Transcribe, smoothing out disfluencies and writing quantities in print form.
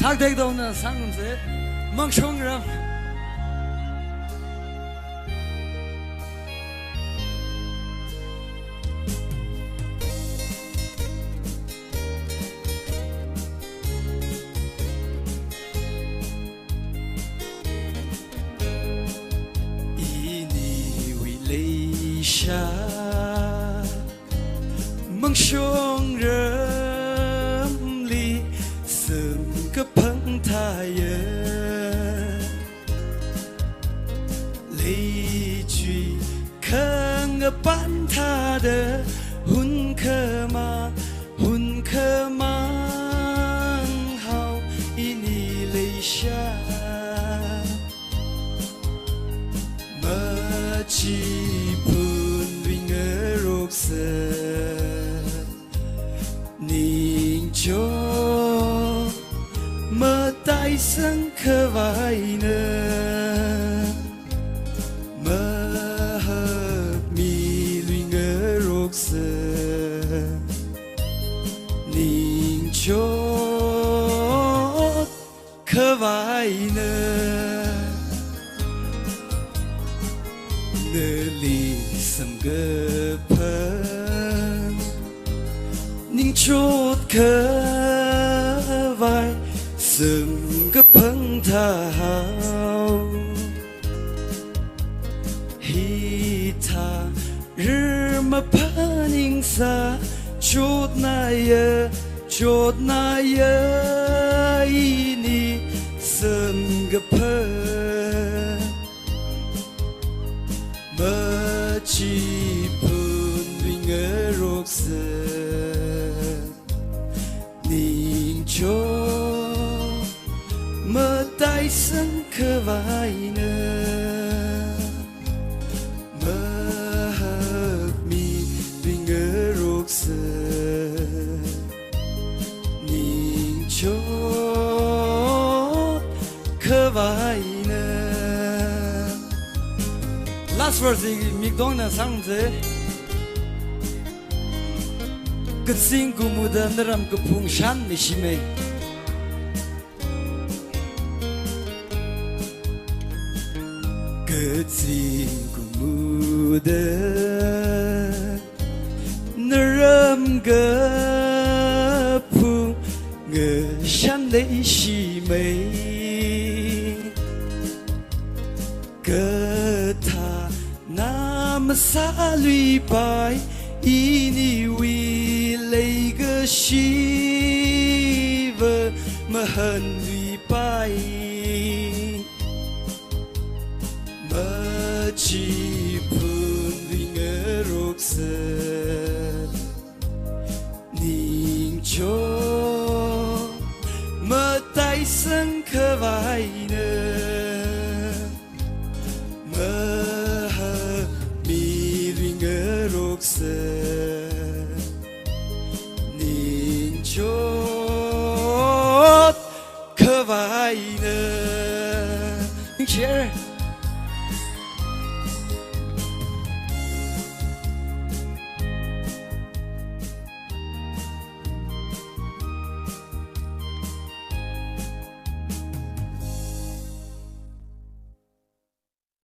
살대도는 상금세 멍청이람 mong sông râm ly sớm cấp phăng thai lấy truy khang bán tha đờ hun khơ ma hao ini lấy xa mà chỉ buồn vì ngỡ rốt sơ ninh cho mơ tay sáng khơ vai nơ mơ hợp mi lùi ngỡ rốt sơ ninh cho khơ vai nơ nơ lì sầm gơ phơn ninh chốt khơ vai sừng gấp phăng tha hao hi tha rư mà phá ninh xa chốt na yơ ini sừng gấp phơ mơ chi phun vì ngỡ rốt sơ ninh cho mơ tay sáng khơ vai nơ mơ hợp mi vì ngỡ rốt sơ ninh cho khơ vai nơ. Last verse mig dong na sang ze cái sinh của mùa đơn đã làm cái phung sán để xí mê cái sinh của mùa đơn đã làm cái phung ngờ sán để xí mê cái thà nam xa lùi bài ini wi lấy cái shi vợ mà hận lùi bài mà chỉ phun lùi ngỡ rốt sơ ninh cho mà tay sáng khơ vai nơ mà hờ mi lùi ngỡ rốt sơ ninh chốt khơ vai nơ những chuyện